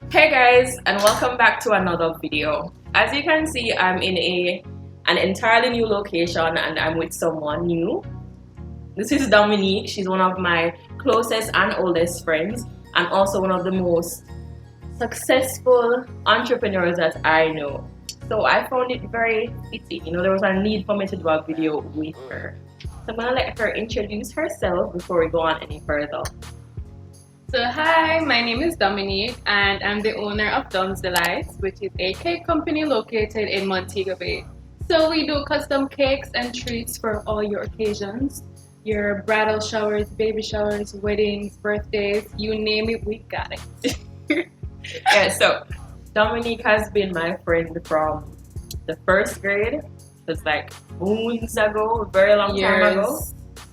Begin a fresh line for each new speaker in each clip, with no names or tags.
Hey guys, and welcome back to another video. As you can see, I'm in an entirely new location and I'm with someone new. This is Dominique. She's one of my closest and oldest friends and also one of the most successful entrepreneurs that I know. So I found it very fitting. There was a need for me to do a video with her. So I'm gonna let her introduce herself before we go on any further.
So hi, my name is Dominique and I'm the owner of Dom's Delights, which is a cake company located in Montego Bay. So we do custom cakes and treats for all your occasions, your bridal showers, baby showers, weddings, birthdays, you name it, we got it.
Yeah, so Dominique has been my friend from the first grade. It was like moons ago, a very long time ago.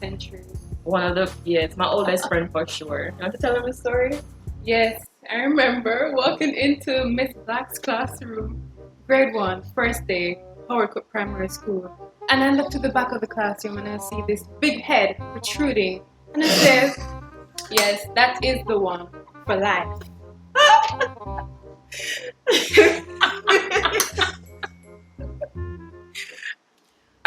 Centuries.
One of the, yeah, it's my oldest friend for sure. You want to tell him a story?
Yes, I remember walking into Miss Black's classroom, grade 1, first day, Howard Cook Primary School. And I look to the back of the classroom and I see this big head protruding. And it says, yes, that is the one for life.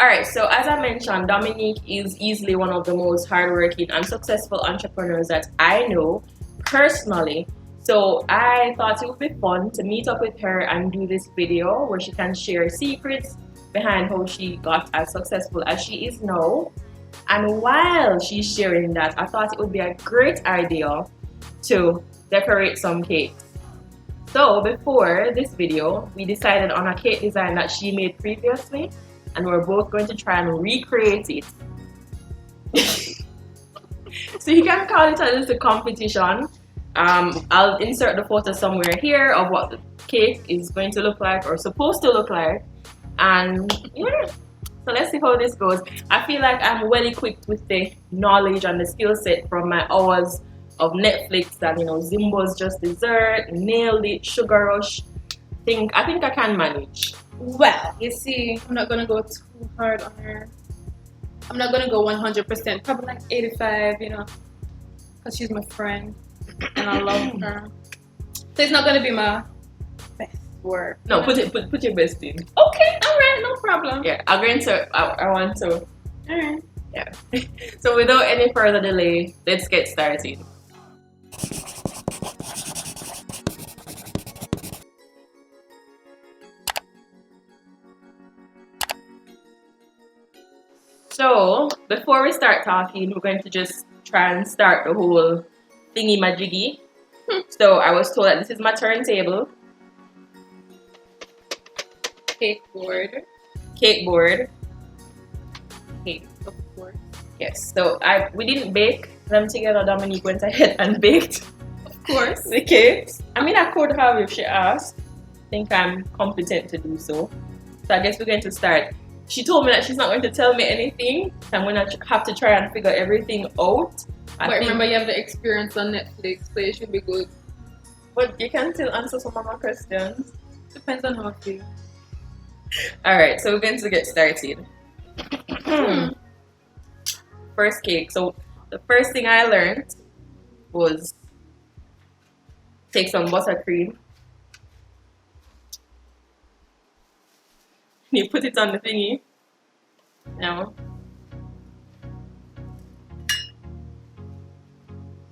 Alright, so as I mentioned, Dominique is easily one of the most hardworking and successful entrepreneurs that I know personally. So I thought it would be fun to meet up with her and do this video where she can share secrets behind how she got as successful as she is now. And while she's sharing that, I thought it would be a great idea to decorate some cakes. So before this video, we decided on a cake design that she made previously, and we're both going to try and recreate it. So you can call it a little competition. I'll insert the photo somewhere here of what the cake is going to look like or supposed to look like. And yeah, so let's see how this goes. I feel like I'm well equipped with the knowledge and the skill set from my hours of Netflix and Zimbo's Just Dessert, Nailed It, Sugar Rush. I think I can manage.
Well, you see, I'm not going to go too hard on her. I'm not going to go 100%, probably like 85, because she's my friend and I love her. So it's not going to be my best work.
No, put your best in.
Okay, alright, no problem.
Yeah, I want to.
Alright.
Yeah. So without any further delay, let's get started. So before we start talking, we're going to just try and start the whole thingy majiggy. So I was told that this is my turntable.
Cake board.
Cake board.
Cake, of course.
Yes. So we didn't bake them together. Dominique went ahead and baked,
Of course.
the cakes. I mean, I could have if she asked. I think I'm competent to do so. So I guess we're going to start. She told me that she's not going to tell me anything. I'm going to have to try and figure everything out.
But remember, you have the experience on Netflix, so it should be good.
But you can still answer some of my questions.
Depends on how I feel.
Alright, so we're going to get started. First cake. So the first thing I learned was take some buttercream. You put it on the thingy. Now.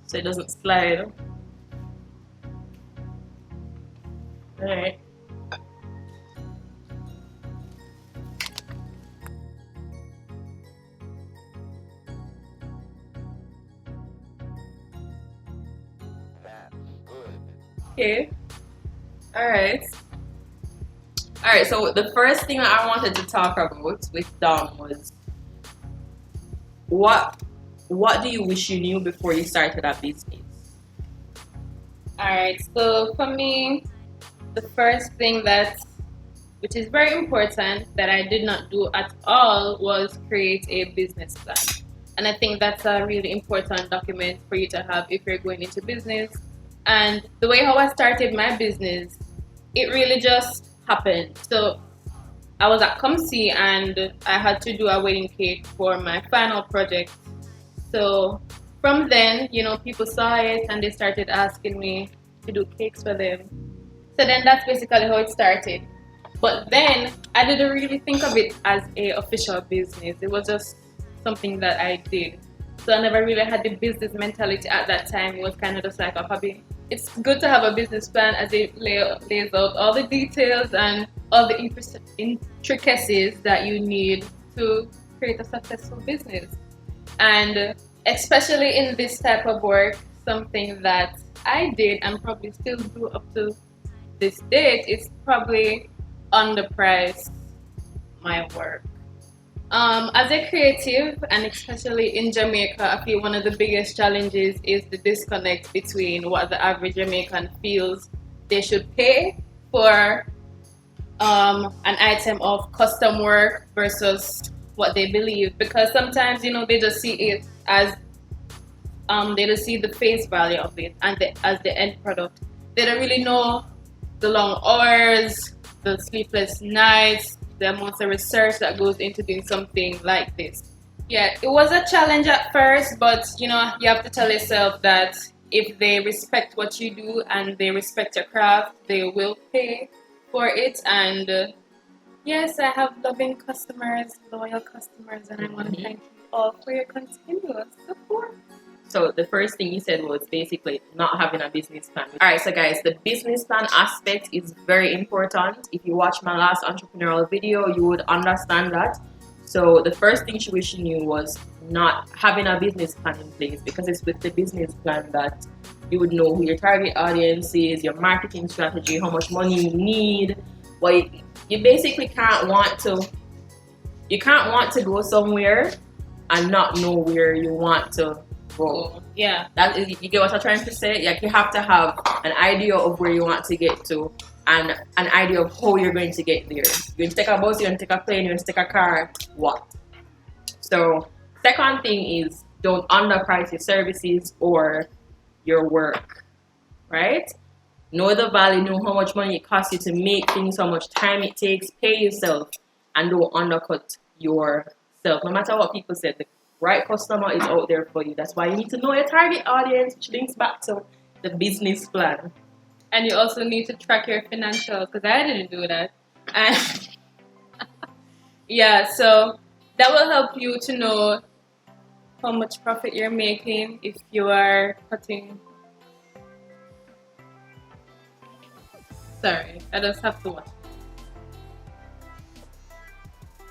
So it doesn't slide. Alright. Okay. Alright. Alright, so the first thing that I wanted to talk about with Dom was what do you wish you knew before you started that business?
Alright, so for me, the first thing which is very important that I did not do at all was create a business plan. And I think that's a really important document for you to have if you're going into business. And the way how I started my business, it really just happened. So I was at ComC and I had to do a wedding cake for my final project. So from then, people saw it and they started asking me, to do cakes for them. So then that's basically how it started. But then I didn't really think of it as a official business. It was just something that I did. So I never really had the business mentality at that time. It was kind of just like a hobby. It's good to have a business plan as it lays out all the details and all the intricacies that you need to create a successful business. And especially in this type of work, something that I did and probably still do up to this date is probably underprice my work. As a creative, and especially in Jamaica, I feel one of the biggest challenges is the disconnect between what the average Jamaican feels they should pay for an item of custom work versus what they believe. Because sometimes, they just see it as they just see the face value of it and as the end product. They don't really know the long hours, the sleepless nights, the amounts of research that goes into doing something like this. Yeah, it was a challenge at first, but you have to tell yourself that if they respect what you do and they respect your craft, they will pay for it. And yes, I have loving customers, loyal customers, and I want to thank you all for your continuous support.
So the first thing you said was basically not having a business plan. All right, so guys, the business plan aspect is very important. If you watch my last entrepreneurial video, you would understand that. So the first thing she wished she knew was not having a business plan in place, because it's with the business plan that you would know who your target audience is, your marketing strategy, how much money you need. Well, you basically can't want to go somewhere and not know where you want to go.
Yeah,
that is, you get what I'm trying to say. Like, you have to have an idea of where you want to get to and an idea of how you're going to get there. You're going to take a bus, you're going to take a plane, you're going to take a car, what? So second thing is, don't underprice your services or your work, right? Know the value, know how much money it costs you to make things, how much time it takes, pay yourself, and don't undercut yourself. No matter what people say, the right customer is out there for you. That's why you need to know your target audience, which links back to the business plan.
And you also need to track your financials, because I didn't do that. And yeah, so that will help you to know how much profit you're making if you are cutting. Sorry, I just have to watch.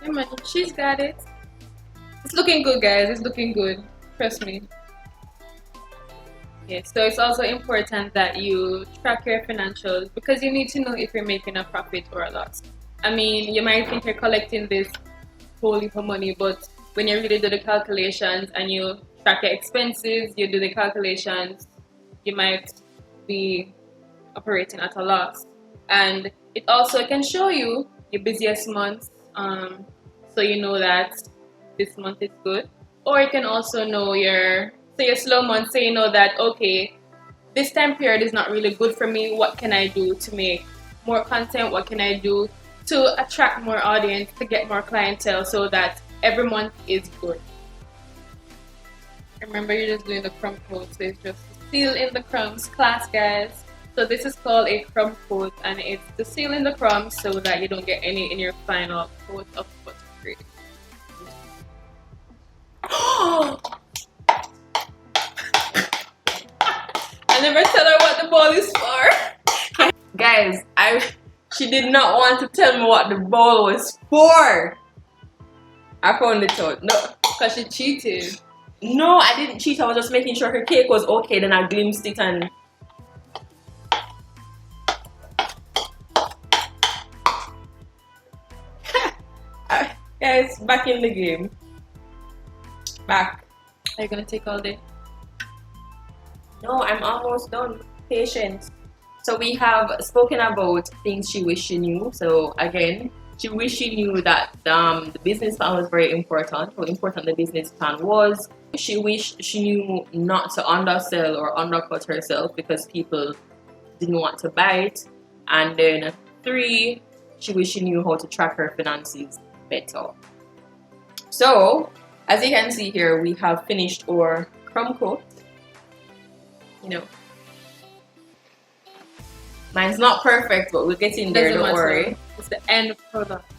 Yeah, man, she's got it. It's looking good, guys. It's looking good. Trust me. Yeah, so it's also important that you track your financials, because you need to know if you're making a profit or a loss. I mean, you might think you're collecting this whole heap of money, but when you really do the calculations and you track your expenses, you do the calculations, you might be operating at a loss. And it also can show you your busiest months, so you know that this month is good. Or you can also know your slow months, so you know that, okay, this time period is not really good for me. What can I do to make more content? What can I do to attract more audience, to get more clientele, so that every month is good? Remember, you're just doing the crumb code, so it's just seal in the crumbs class, guys. So this is called a crumb coat, and it's to seal in the crumbs so that you don't get any in your final coat of buttercream. I never tell her what the ball is for.
Guys, she did not want to tell me what the ball was for. I found it out. No,
because she cheated.
No, I didn't cheat. I was just making sure her cake was okay. Then I glimpsed it and. Guys, back in the game. Back.
Are you gonna take all day?
No, I'm almost done. Patience. So we have spoken about things she wished she knew. So again, she wished she knew that the business plan was very important. How important the business plan was. She wished she knew not to undersell or undercut herself because people didn't want to buy it. And then 3, she wished she knew how to track her finances better. So as you can see here, we have finished our crumb coat. You know, Mine's not perfect, but we'll get in there,
Doesn't
don't
matter.
worry.
It's the end product.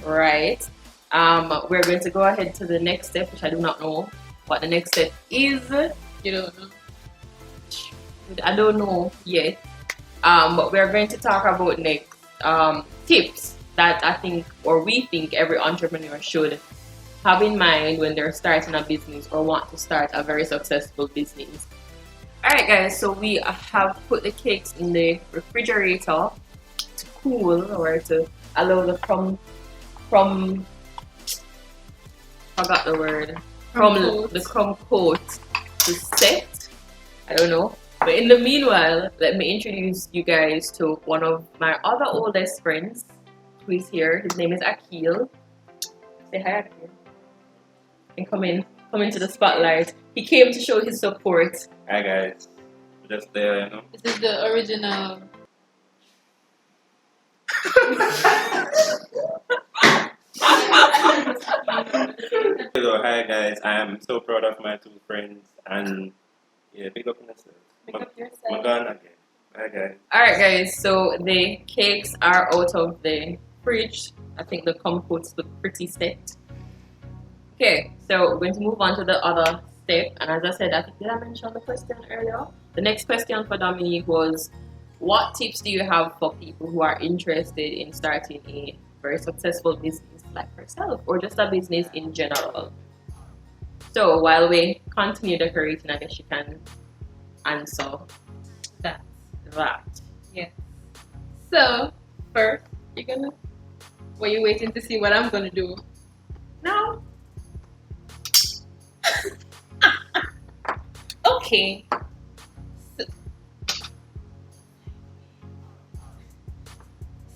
Right. We're going to go ahead to the next step, which I do not know what the next step is.
You don't know.
I don't know yet. But we're going to talk about next tips that I think, or we think, every entrepreneur should have in mind when they're starting a business or want to start a very successful business. Alright guys, so we have put the cakes in the refrigerator to cool, or to allow the forgot the word, the crumb coat to set. I don't know. But in the meanwhile, let me introduce you guys to one of my other oldest friends who is here. His name is Akil. Say hi, Akil. And come into the spotlight. He came to show his support.
Hi guys, just there, you know.
This is the original.
Hello, hi guys. I am so proud of my two friends, and yeah, big up on yourself.
Pick up
I'm
yourself.
gone again. Hi guys.
Alright guys, so the cakes are out of the fridge. I think the compotes look pretty set. Okay, so we're going to move on to the other step. And as I said, did I mention the question earlier? The next question for Dominique was, what tips do you have for people who are interested in starting a very successful business like herself, or just a business in general? So while we continue decorating, I guess you can answer
That.
that.
Yeah. So, first, were you waiting to see what I'm gonna do?
No.
Okay.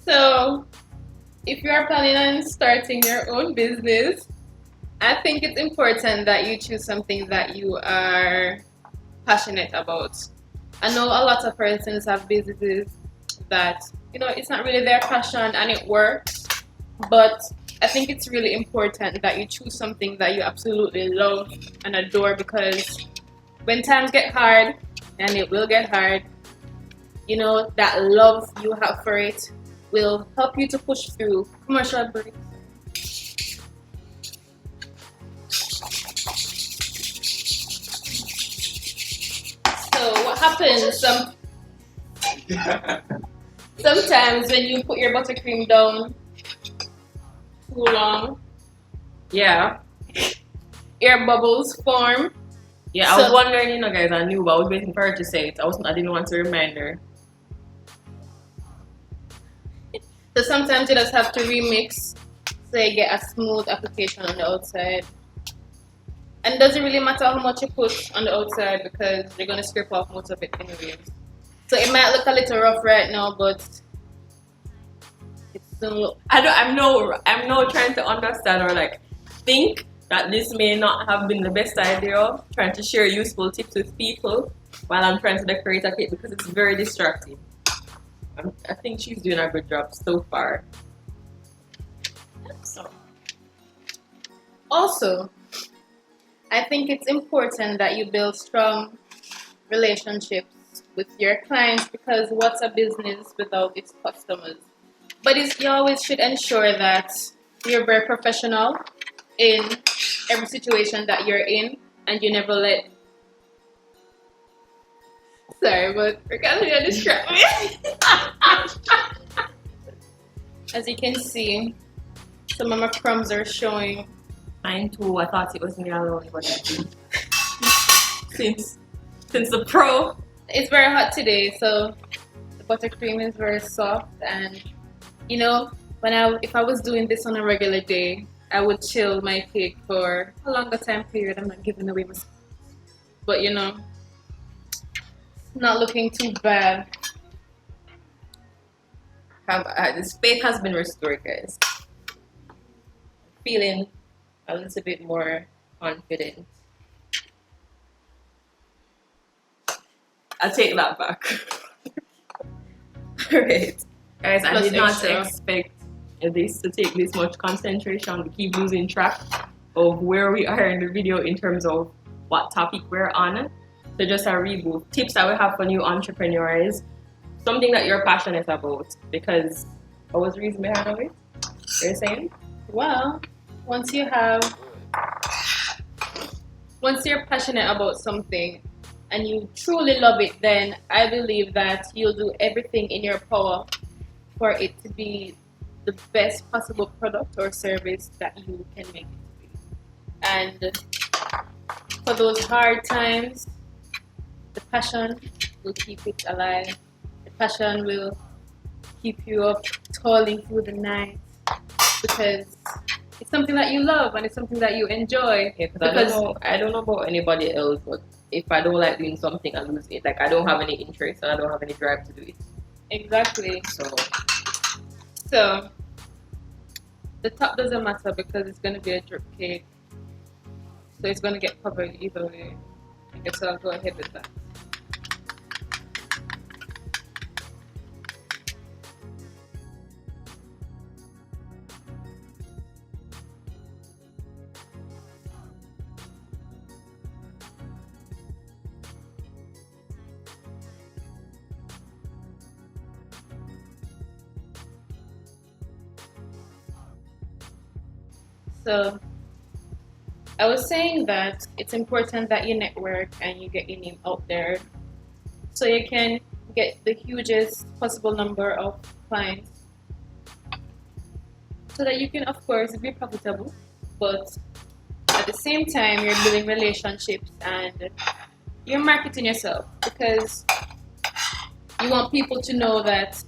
So, if you are planning on starting your own business, I think it's important that you choose something that you are passionate about. I know a lot of persons have businesses that, it's not really their passion and it works, but I think it's really important that you choose something that you absolutely love and adore, because when times get hard, and it will get hard, that love you have for it will help you to push through. Commercial break. So what happens sometimes when you put your buttercream down too long,
Yeah.
air bubbles form.
Yeah, I was wondering, guys, I knew, but I was waiting for her to say it. I didn't want to remind her.
So sometimes you just have to remix so you get a smooth application on the outside. And it doesn't really matter how much you put on the outside, because you're going to scrape off most of it anyways. So it might look a little rough right now, but it's still...
I'm no trying to understand or think that this may not have been the best idea, trying to share useful tips with people while I'm trying to decorate a cake, because it's very distracting. I think she's doing a good job so far. So.
Also, I think it's important that you build strong relationships with your clients, because what's a business without its customers? But you always should ensure that you're very professional in every situation that you're in, and you never let... Sorry, but we're going to distract me. As you can see, some of my crumbs are showing.
Mine too. I thought it was me alone, but since the pro.
It's very hot today, so the buttercream is very soft, and if I was doing this on a regular day, I would chill my cake for a longer time period. I'm not giving away my secrets. But not looking too bad.
This faith has been restored, guys. Feeling a little bit more confident. I'll take that back. Alright. Guys, I did not expect this to take this much concentration. We keep losing track of where we are in the video in terms of what topic we're on. So just a reboot. Tips that we have for new entrepreneurs. something that you're passionate about. Because what was the reason behind it? You're saying?
Well, once you're passionate about something and you truly love it, then I believe that you'll do everything in your power for it to be the best possible product or service that you can make it to be. And for those hard times, the passion will keep it alive. The passion will keep you up toiling through the night because it's something that you love and it's something that you enjoy.
Yeah, because I don't know about anybody else, but if I don't like doing something, I lose it. Like I don't have any interest and I don't have any drive to do it.
Exactly. So the top doesn't matter because it's gonna be a drip cake. So it's gonna get covered either way. I guess I'll go ahead with that. So I was saying that it's important that you network and you get your name out there so you can get the hugest possible number of clients so that you can, of course, be profitable, but at the same time you're building relationships and you're marketing yourself because you want people to know that,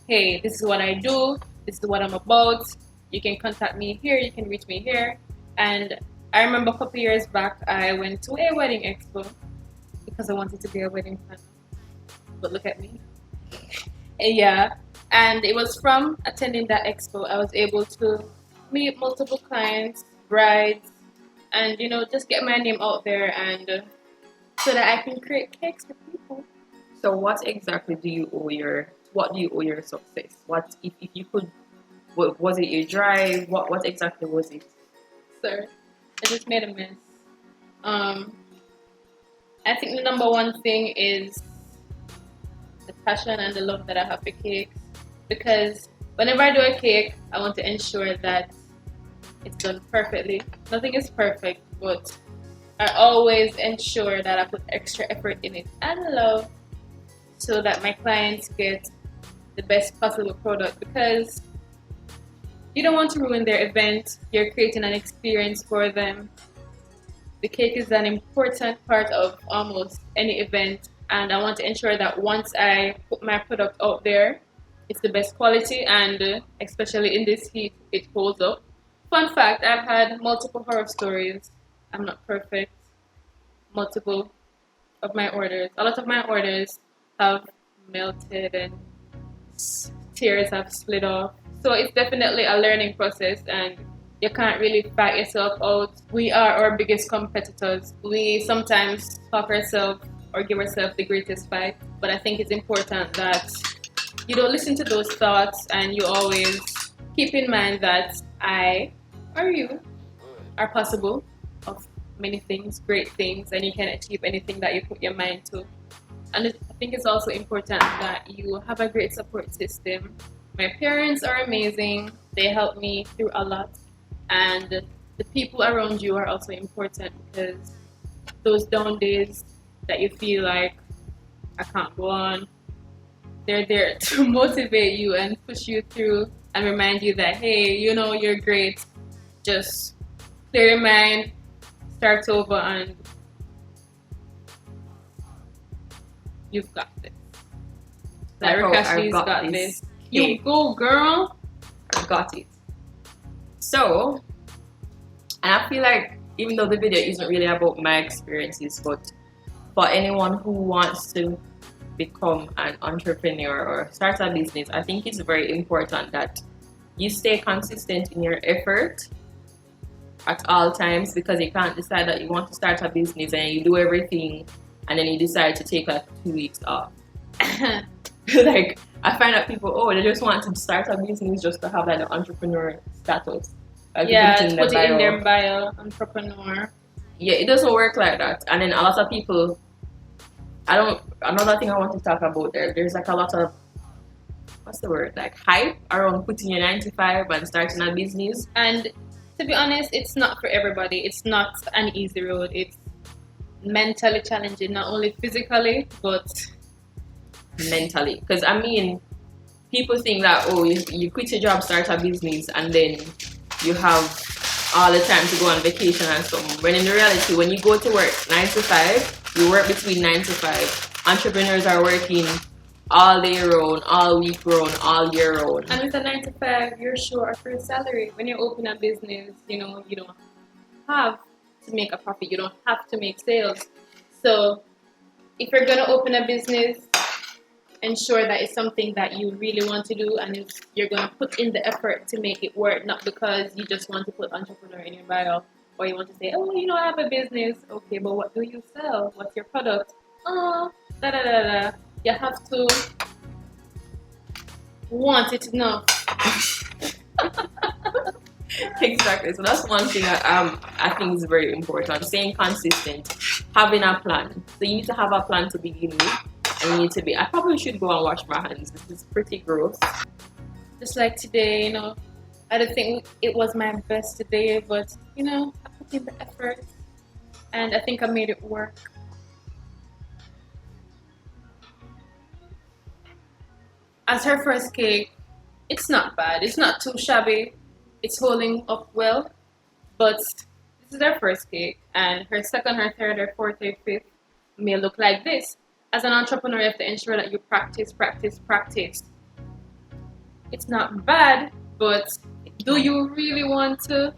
hey, this is what I do, this is what I'm about. You can contact me here, you can reach me here. And I remember a couple years back, I went to a wedding expo because I wanted to be a wedding planner. But look at me. Yeah. And it was from attending that expo, I was able to meet multiple clients, brides, and, just get my name out there and so that I can create cakes for people.
So what exactly do you owe your success? What if you could, was it your drive? What exactly was it?
Sir, I just made a mess. I think the number one thing is the passion and the love that I have for cakes. Because whenever I do a cake, I want to ensure that it's done perfectly. Nothing is perfect, but I always ensure that I put extra effort in it and love so that my clients get the best possible product because you don't want to ruin their event. You're creating an experience for them. The cake is an important part of almost any event, and I want to ensure that once I put my product out there, it's the best quality, and especially in this heat, it holds up. Fun fact, I've had multiple horror stories. I'm not perfect. Multiple of my orders. A lot of my orders have melted and tears have slid off. So it's definitely a learning process and you can't really fight yourself out. We are our biggest competitors. We sometimes talk ourselves or give ourselves the greatest fight, but I think it's important that you don't listen to those thoughts and you always keep in mind that I or you are possible of many things, great things, and you can achieve anything that you put your mind to. And I think it's also important that you have a great support system. My parents are amazing. They help me through a lot. And the people around you are also important because those down days that you feel like I can't go on, they're there to motivate you and push you through and remind you that, hey, you're great. Just clear your mind, start over, and you've got this. Like Rikashi's got this. You go, girl.
I got it. So, and I feel like even though the video isn't really about my experiences, but for anyone who wants to become an entrepreneur or start a business, I think it's very important that you stay consistent in your effort at all times, because you can't decide that you want to start a business and you do everything and then you decide to take like 2 weeks off. Like, I find that people, they just want to start a business just to have like the entrepreneur status. Like,
put it in their bio, entrepreneur.
Yeah, it doesn't work like that. And then a lot of people I don't. Another thing I want to talk about there's like a lot of, what's the word, like hype around putting your 9 to 5 and starting a business.
And to be honest, it's not for everybody. It's not an easy road. It's mentally challenging, not only physically, but
Mentally, because I mean, people think that, oh, you quit your job, start a business, and then you have all the time to go on vacation and stuff. When in reality, when you go to work 9 to 5, you work between 9 to 5. Entrepreneurs are working all day round, all week round, all year round.
and with a 9 to 5, you're sure of your salary. When you open a business, you don't have to make a profit. You don't have to make sales. So if you're gonna open a business, ensure that it's something that you really want to do, and you're gonna put in the effort to make it work, not because you just want to put entrepreneur in your bio, or you want to say, oh, I have a business. Okay, but what do you sell? What's your product? Oh, da da da da. You have to want it enough.
Exactly. So that's one thing I think is very important. Staying consistent, having a plan. So you need to have a plan to begin with, and you need to be. I probably should go and wash my hands. This is pretty gross.
Just like today, I don't think it was my best day, but I put in the effort, and I think I made it work. As her first cake, it's not bad. It's not too shabby. It's holding up well, but this is her first cake, and her second, her third, her fourth, her fifth may look like this. As an entrepreneur, you have to ensure that you practice, practice, practice. It's not bad, but do you really want to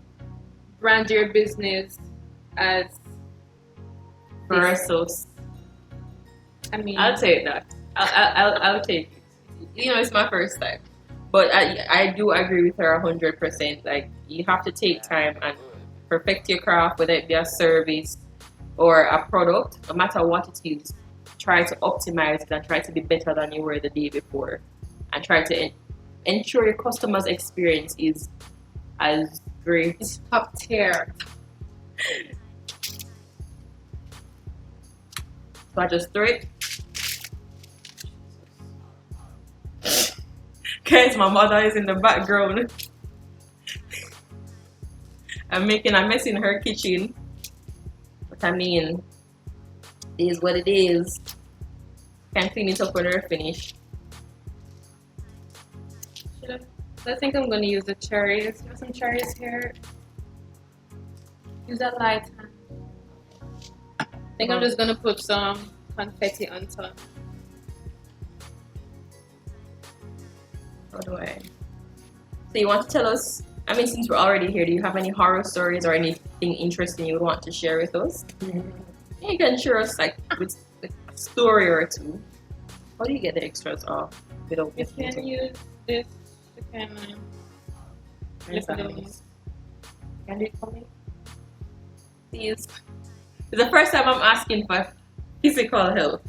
brand your business as
Versus,
I mean,
I'll take that. I'll take it. It's my first time, but I do agree with her 100%. Like, you have to take time and perfect your craft, whether it be a service or a product, no matter what it is. Try to optimize it and try to be better than you were the day before, and try to ensure your customer's experience is as great.
it's top tier.
So I just throw it. Guys, my mother is in the background. I'm making a mess in her kitchen. But I mean, it is what it is. Can clean it up when we're finished.
I think I'm gonna use the cherries. There's some cherries here. Use that light hand. I think I'm just gonna put some confetti on top.
How do I? So you want to tell us, I mean, since we're already here, do you have any horror stories or anything interesting you would want to share with us? You can share us with a story or two. How do you get the extras off without
You
getting
can
it?
use this to kind of
Where's
lift
that
them
nice? Can do it for me? Please. It's the first time I'm asking for physical help.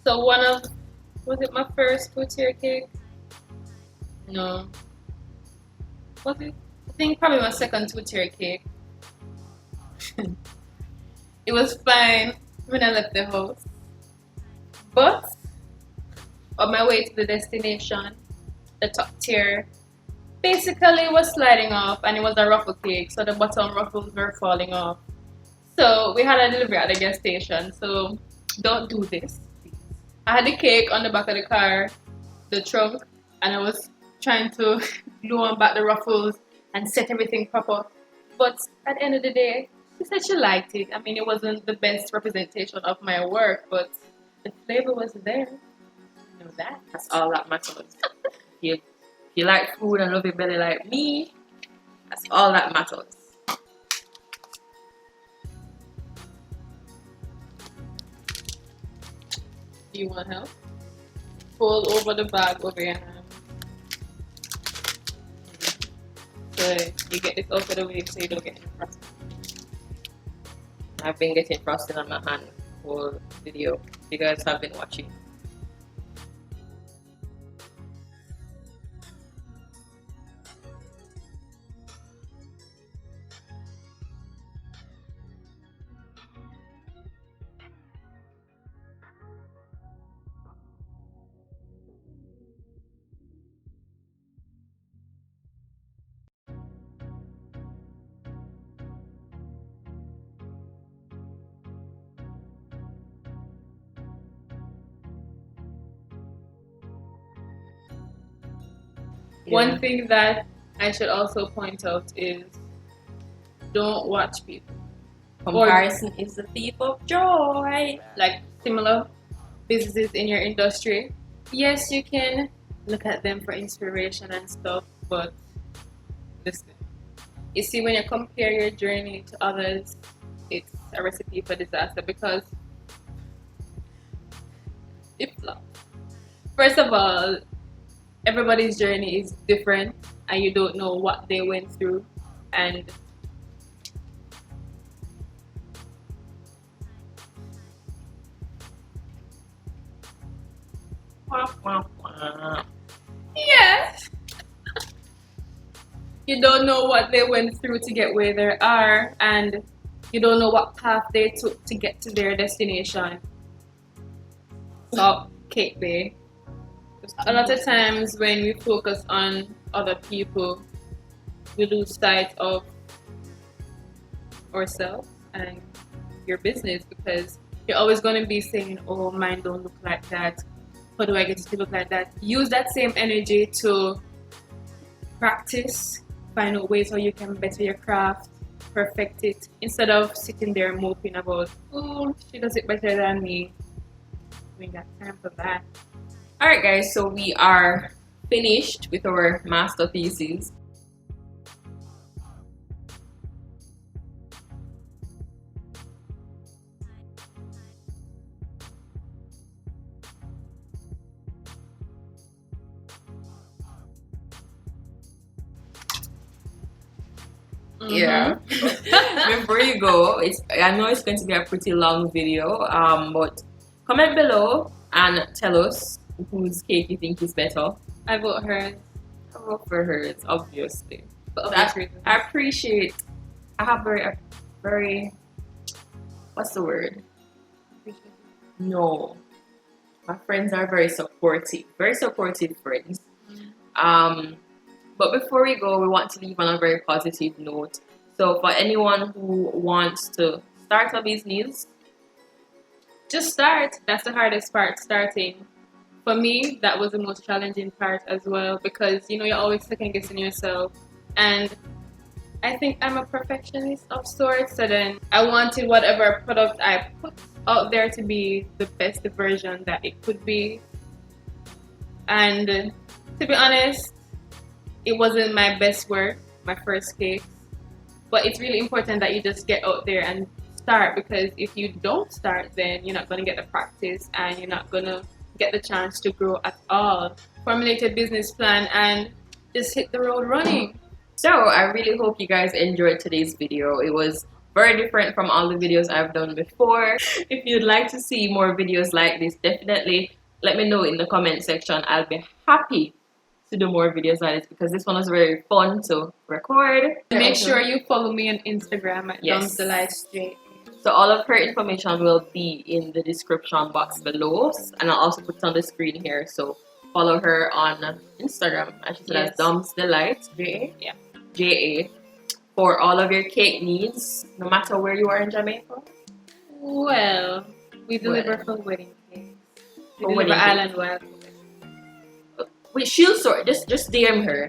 So was it my first two-tier cake? No. Was it? I think probably my second two-tier cake. It was fine when I left the house. But on my way to the destination, the top tier basically was sliding off, and it was a ruffle cake, so the bottom ruffles were falling off. So we had a delivery at the gas station, so don't do this. I had the cake on the back of the car, the trunk, and I was trying to glue on back the ruffles and set everything proper. But at the end of the day, she said she liked it. I mean, it wasn't the best representation of my work, but the flavor was there. You know that.
That's all that matters. If you like food and love your belly like me, that's all that matters.
Do you want help? Fold over the bag over your hand. So you get this over the way so you don't get any frosting.
I've been getting frosting on my hand whole video. You guys have been watching.
One thing that I should also point out is don't watch people.
Comparison is the thief of joy.
Like similar businesses in your industry. Yes, you can look at them for inspiration and stuff, but listen. You see, when you compare your journey to others, it's a recipe for disaster because it flops. First of all, everybody's journey is different and you don't know what they went through, and yes, you don't know what they went through to get where they are, and you don't know what path they took to get to their destination. So, Cape Bay. A lot of times when we focus on other people, we lose sight of ourselves and your business, because you're always going to be saying, oh, mine don't look like that. How do I get it to look like that? Use that same energy to practice, find out ways how you can better your craft, perfect it, instead of sitting there moping about, oh, she does it better than me. We ain't got time for that.
Alright guys, so we are finished with our master thesis. Yeah. Before you go, I know it's going to be a pretty long video, but comment below and tell us whose cake you think is better.
I vote hers.
I vote for hers, obviously.
For obvious reasons.
I appreciate. I have very. What's the word? No, my friends are very supportive friends. But before we go, we want to leave on a very positive note. So for anyone who wants to start a business,
just start. That's the hardest part, starting. For me, that was the most challenging part as well, because you're always second guessing yourself, and I think I'm a perfectionist of sorts. So then I wanted whatever product I put out there to be the best version that it could be, and to be honest, it wasn't my best work, my first cake. But it's really important that you just get out there and start, because if you don't start, then you're not going to get the practice and you're not going to get the chance to grow at all. Formulate a business plan and just hit the road running.
So I really hope you guys enjoyed today's video. It was very different from all the videos I've done before. If you'd like to see more videos like this, definitely let me know in the comment section. I'll be happy to do more videos like this, because this one was very fun to record.
Make sure you follow me on Instagram at DomsDelights.
So all of her information will be in the description box below, and I'll also put it on the screen here. So follow her on Instagram. I should say that's DomsDelights, J-A, for all of your cake needs, no matter where you are in Jamaica.
Well, we deliver for wedding cakes. We
For
deliver
wedding
island wild.
Wait, she'll sort. Just DM her,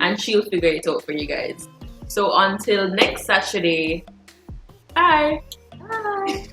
and she'll figure it out for you guys. So until next Saturday, bye.
Bye.